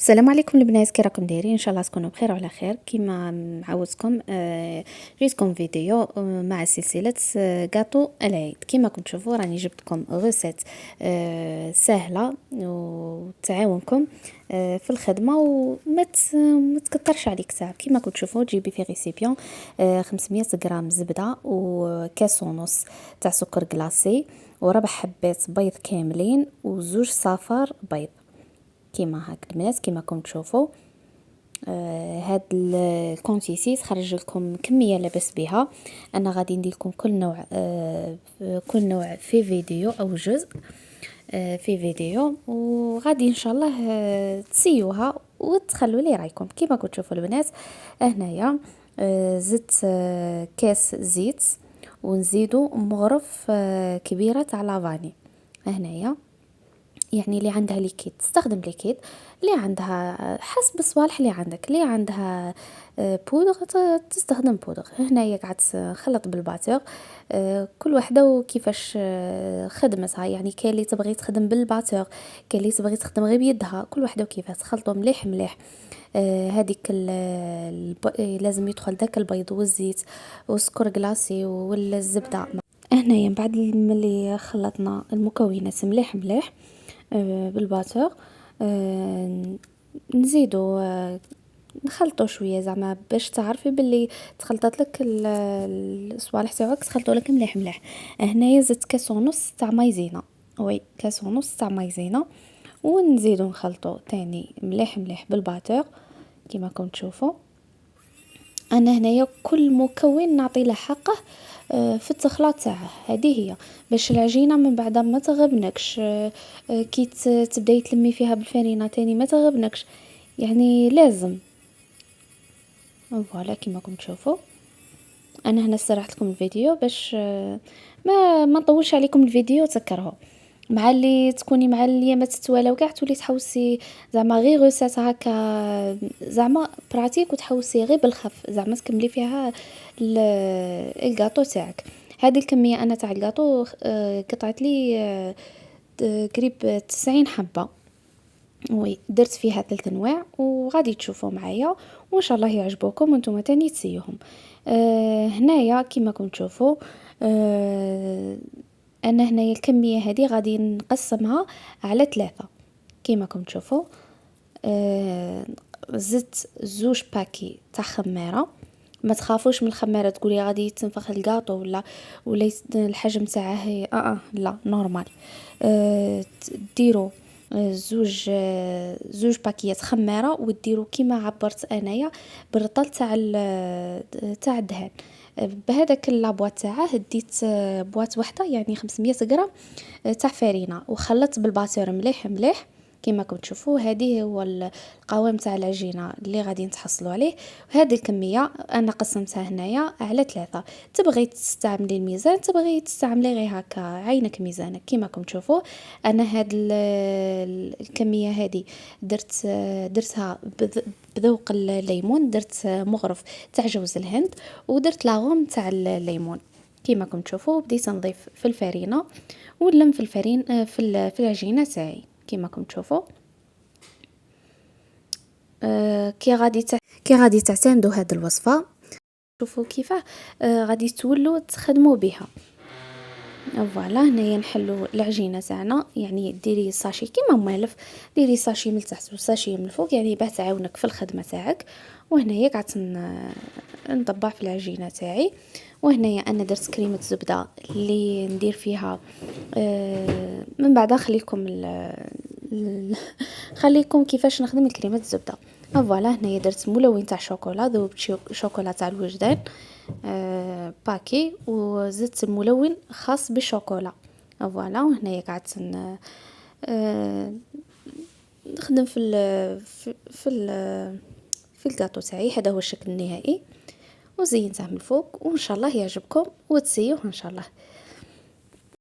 السلام عليكم البنات، كي راكم دايرين؟ ان شاء الله تكونوا بخير وعلى خير. كيما عودتكم جيتكم فيديو مع سلسله غاتو العيد. كيما كنتم تشوفوا راني جبتكم غوسيت سهله وتعاونكم في الخدمه ما تكثرش عليك تعب. كيما كنتم تشوفوا تجيبي في ريسيبيون 500 غرام زبده وكاس ونص تاع سكر كلاصي وربع حبات بيض كاملين وزوج صفار بيض. كيما هاك البنات كيما راكم تشوفوا هاد الكونتيتي تخرج لكم كميه لاباس بها. انا غادي ندير لكم كل نوع في فيديو او جزء في فيديو، وغادي ان شاء الله تسيوها وتخلوا لي رايكم. كيما كنتوا تشوفوا البنات هنايا زدت كاس زيت ونزيدو مغرف كبيره تاع لافاني. هنايا يعني اللي عندها ليكيد تستخدم ليكيد، اللي عندها حسب الصوالح اللي عندك، اللي عندها بودغ تستخدم بودغ. هنايا قعدت نخلط بالباتور، كل وحده وكيفاش خدمتها. يعني كاين اللي تبغي تخدم بالباتور، كاين اللي تبغي تخدم غير بيدها، كل وحده وكيفاش تخلطوا مليح مليح. هذيك لازم يدخل داك البيض والزيت والسكر كلاصي ولا الزبده. هنايا من بعد ملي خلطنا المكونات مليح مليح بالباتور، نزيدو نخلطو شويه زعما باش تعرفي باللي تخلطت لك الصوالح تاعك، تخلطو لك مليح مليح. هنايا زدت كاس ونص تاع مايزينا، وي كاس ونص تاع مايزينا، ونزيدو نخلطو تاني مليح مليح بالباتور. كيما راكم تشوفوا انا هنايا كل مكون نعطي له حقه في التخلاط تاعه. هذه هي باش العجينه من بعد ما تغبنكش، كي تبداي تلمي فيها بالفرينه تاني ما تغبنكش، يعني لازم. فوالا كيما راكم تشوفوا انا هنا سرعت لكم الفيديو باش ما نطولش عليكم الفيديو. تسكروه مع اللي تكوني مع الايامات تتوالى وكاع تولي تحوسي زعما غير غوسات هكا زعما براتيك وتحوسي غير بالخف زعما تكملي فيها الكاطو تاعك. هذه الكميه انا تاع الكاطو قطعت لي قريب 90 حبه. وي درت فيها 3 انواع وغادي تشوفوا معايا وان شاء الله يعجبوكم وانتم تاني تسيوهم. هنايا كيما راكم تشوفوا انا هنايا الكميه هذه غادي نقسمها على 3. كيما راكم تشوفوا زدت زوج باكي تاع خميره. ما تخافوش من الخميره تقولي غادي تنفخ الكاطو ولا الحجم تاعه لا نورمال. ديروا زوج باكيات خميره وديروا كيما عبرت انايا بالرطل تاع الدهان. بهذاك لابواط تاعه ديت بواط وحده يعني 500 غرام تاع فرينه وخلطت بالباتور مليح مليح. كيما راكم تشوفوا هذه هو القوام تاع العجينه اللي غادي نتحصلوا عليه. هذه الكميه انا قسمتها هنايا على 3. تبغي تستعملي الميزان تبغي تستعملي غير هكا عينك ميزانك. كيما راكم تشوفوا انا هاد الكميه هذه درتها بذوق الليمون. درت مغرف تاع جوز الهند ودرت لاغوم تاع الليمون. كيما راكم تشوفوا بديت نضيف في الفرينه ونلم في الفرين في العجينه تاعي. كيما راكم تشوفوا كي غادي تعتمدوا هذه الوصفه شوفوا كيفاه غادي تولوا تخدموا بها. فوالا هنايا نحلوا العجينه تاعنا، يعني ديري ساشي كيما مالف، ديري ساشي من تحت وساشي من الفوق يعني باه تعاونك في الخدمه تاعك. وهنايا قعدت نطبع في العجينه تاعي. وهنايا انا درت كريمه زبده اللي ندير فيها من بعد خليكم كيفاش نخدم الكريمه الزبده. فوالا هنايا درت ملون تاع شوكولا، ذوبت شوكولا تاع الوجدان باكي وزدت الملون خاص بالشوكولا. فوالا وهنايا قعدت نخدم في الكاطو تاعي. هذا هو الشكل النهائي وزينته من الفوق وان شاء الله يعجبكم وتسيوه ان شاء الله.